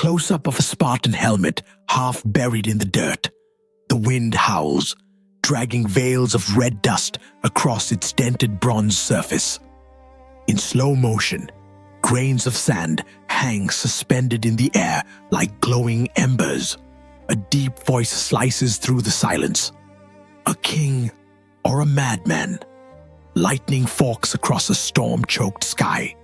close-up of a Spartan helmet half buried in the dirt. The wind howls, dragging veils of red dust across its dented bronze surface. In slow motion, grains of sand hang suspended in the air like glowing embers. A deep voice slices through the silence. A king or a madman? Lightning forks across a storm-choked sky.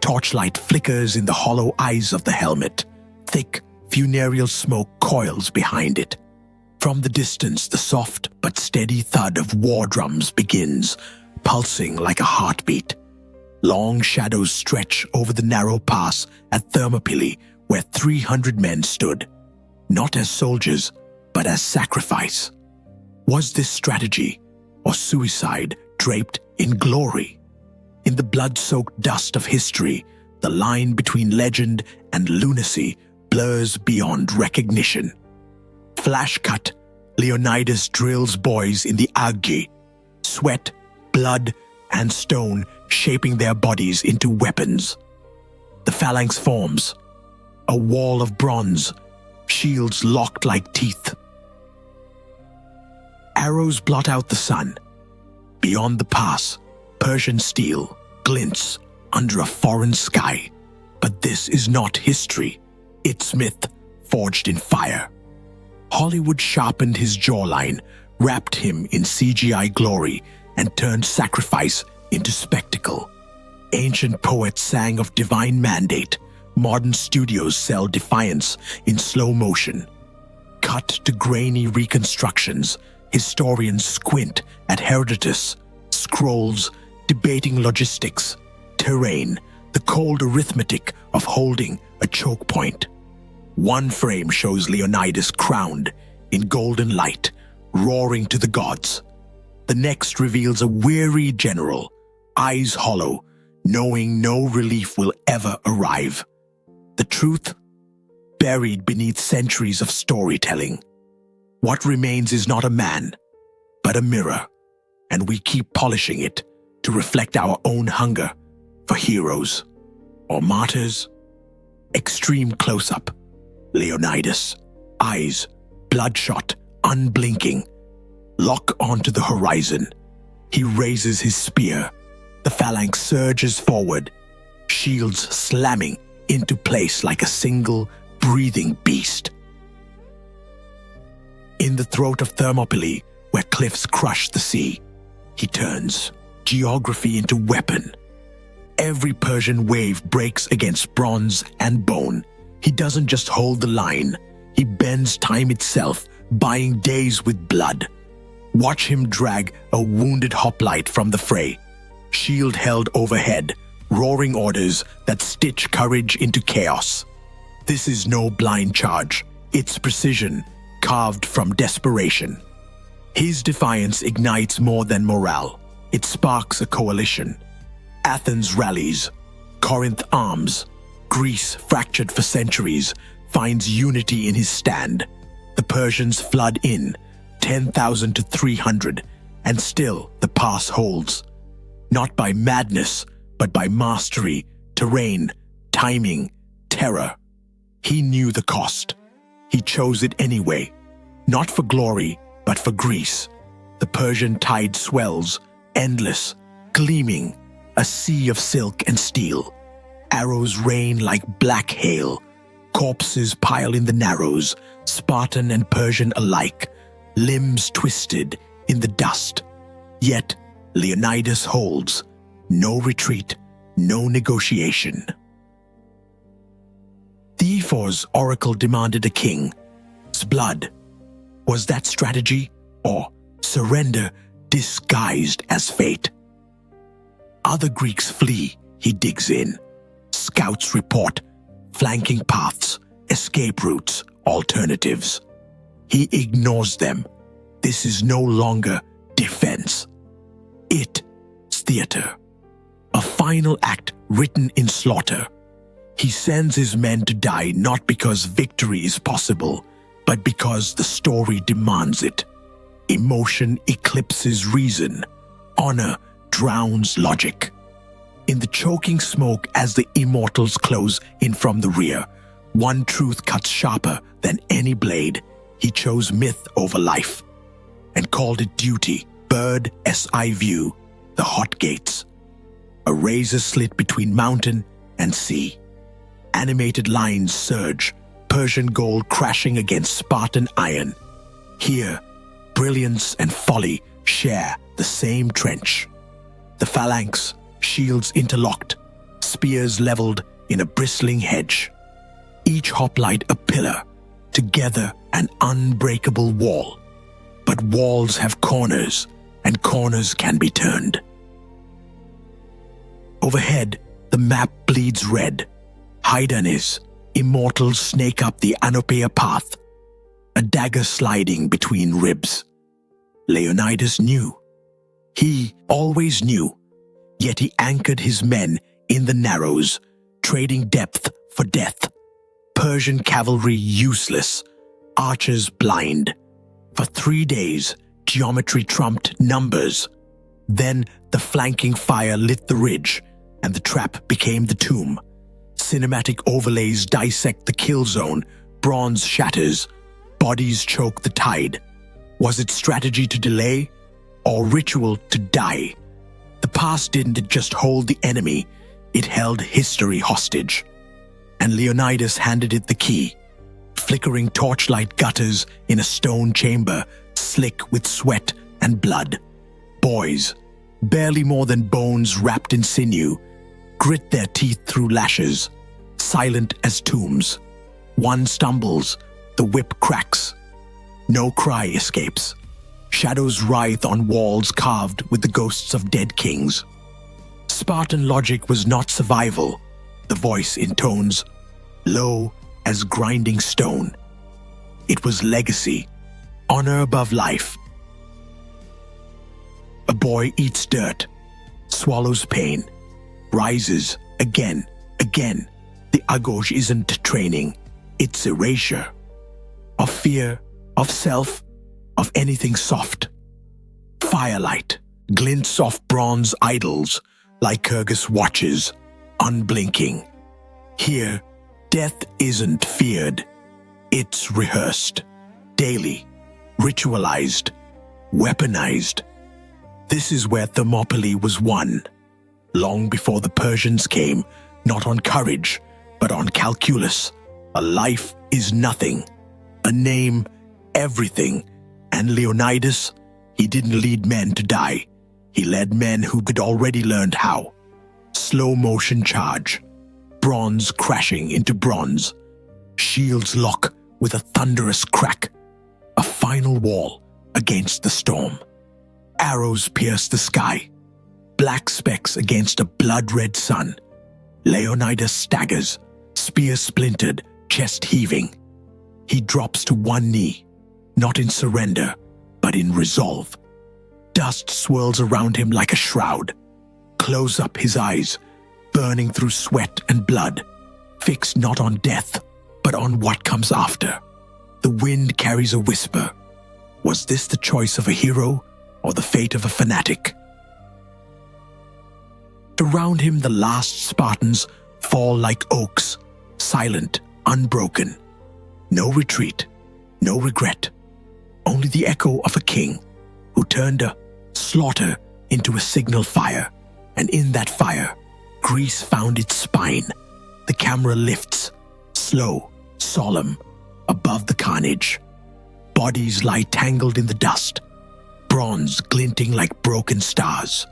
Torchlight flickers in the hollow eyes of the helmet. Thick, funereal smoke coils behind it. From the distance, the soft but steady thud of war drums begins, pulsing like a heartbeat. Long shadows stretch over the narrow pass at Thermopylae, where 300 men stood, not as soldiers, but as sacrifice. Was this strategy or suicide draped in glory? In the blood-soaked dust of history, the line between legend and lunacy blurs beyond recognition. Flash cut, Leonidas drills boys in the agoge, sweat, blood, and stone shaping their bodies into weapons. The phalanx forms, a wall of bronze, shields locked like teeth. Arrows blot out the sun. Beyond the pass, Persian steel glints under a foreign sky. But this is not history. It's myth forged in fire. Hollywood sharpened his jawline, wrapped him in CGI glory, and turned sacrifice into spectacle. Ancient poets sang of divine mandate. Modern studios sell defiance in slow motion. Cut to grainy reconstructions, historians squint at Herodotus, scrolls debating logistics, terrain, the cold arithmetic of holding a choke point. One frame shows Leonidas crowned in golden light, roaring to the gods. The next reveals a weary general, eyes hollow, knowing no relief will ever arrive. The truth, buried beneath centuries of storytelling. What remains is not a man, but a mirror, and we keep polishing it to reflect our own hunger for heroes or martyrs. Extreme close-up. Leonidas, eyes bloodshot, unblinking, lock onto the horizon. He raises his spear. The phalanx surges forward, shields slamming into place like a single, breathing beast. In the throat of Thermopylae, where cliffs crush the sea, he turns geography into weapon. Every Persian wave breaks against bronze and bone. He doesn't just hold the line, he bends time itself, buying days with blood. Watch him drag a wounded hoplite from the fray, shield held overhead, roaring orders that stitch courage into chaos. This is no blind charge, it's precision, carved from desperation. His defiance ignites more than morale. It sparks a coalition. Athens rallies, Corinth arms, Greece, fractured for centuries, finds unity in his stand. The Persians flood in, 10,000 to 300, and still the pass holds. Not by madness, but by mastery, terrain, timing, terror. He knew the cost. He chose it anyway, not for glory, but for Greece. The Persian tide swells, endless, gleaming, a sea of silk and steel. Arrows rain like black hail. Corpses pile in the narrows, Spartan and Persian alike, limbs twisted in the dust. Yet Leonidas holds. No retreat, no negotiation. The Ephor's oracle demanded a king's blood. Was that strategy or surrender disguised as fate? Other Greeks flee, he digs in. Scouts report flanking paths, escape routes, alternatives. He ignores them. This is no longer defense. It's theater. A final act written in slaughter. He sends his men to die not because victory is possible, but because the story demands it. Emotion eclipses reason. Honor drowns logic. In the choking smoke as the immortals close in from the rear, One truth cuts sharper than any blade. He chose myth over life and called it duty. Bird's eye view, the hot gates. A razor slit between mountain and sea. Animated lines surge, Persian gold crashing against Spartan iron. Here, brilliance and folly share the same trench. The phalanx, shields interlocked, spears leveled in a bristling hedge. Each hoplite a pillar, together an unbreakable wall. But walls have corners, and corners can be turned. Overhead, the map bleeds red. Hydanes, immortals snake up the Anopeia path, a dagger sliding between ribs. Leonidas knew. He always knew, yet he anchored his men in the narrows, trading depth for death. Persian cavalry useless, archers blind. For 3 days, geometry trumped numbers. Then the flanking fire lit the ridge, and the trap became the tomb. Cinematic overlays dissect the kill zone, bronze shatters, bodies choke the tide. Was it strategy to delay, or ritual to die? The past didn't just hold the enemy, it held history hostage. And Leonidas handed it the key. Flickering torchlight gutters in a stone chamber, slick with sweat and blood. Boys, barely more than bones wrapped in sinew, grit their teeth through lashes, silent as tombs. One stumbles, the whip cracks. No cry escapes. Shadows writhe on walls carved with the ghosts of dead kings. Spartan logic was not survival, the voice intones, low as grinding stone. It was legacy, honor above life. A boy eats dirt, swallows pain, rises again. The agoge isn't training, it's erasure. Of fear, of self, of anything soft. Firelight glints off bronze idols, Lycurgus watches, unblinking. Here, death isn't feared, it's rehearsed, daily, ritualized, weaponized. This is where Thermopylae was won, long before the Persians came, not on courage, but on calculus. A life is nothing, a name everything. And Leonidas, he didn't lead men to die. He led men who had already learned how. Slow motion charge, bronze crashing into bronze, shields lock with a thunderous crack, a final wall against the storm. Arrows pierce the sky, black specks against a blood-red sun. Leonidas staggers, spear splintered, chest heaving. He drops to one knee, not in surrender, but in resolve. Dust swirls around him like a shroud. Close up his eyes, burning through sweat and blood, fixed not on death, but on what comes after. The wind carries a whisper. Was this the choice of a hero or the fate of a fanatic? Around him, the last Spartans fall like oaks, silent, unbroken. No retreat, no regret, only the echo of a king who turned a slaughter into a signal fire, and in that fire, Greece found its spine. The camera lifts, slow, solemn, above the carnage. Bodies lie tangled in the dust, bronze glinting like broken stars.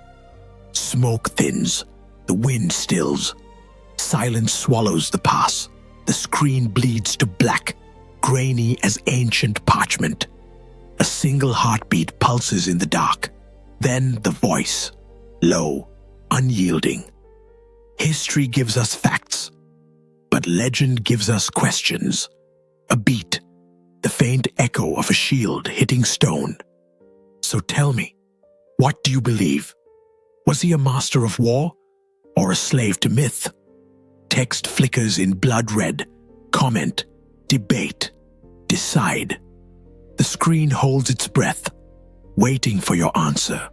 Smoke thins, the wind stills. Silence swallows the pass. The screen bleeds to black, grainy as ancient parchment. A single heartbeat pulses in the dark. Then the voice, low, unyielding. History gives us facts, but legend gives us questions. A beat, the faint echo of a shield hitting stone. So tell me, what do you believe? Was he a master of war or a slave to myth? Text flickers in blood red. Comment, debate, decide. The screen holds its breath, waiting for your answer.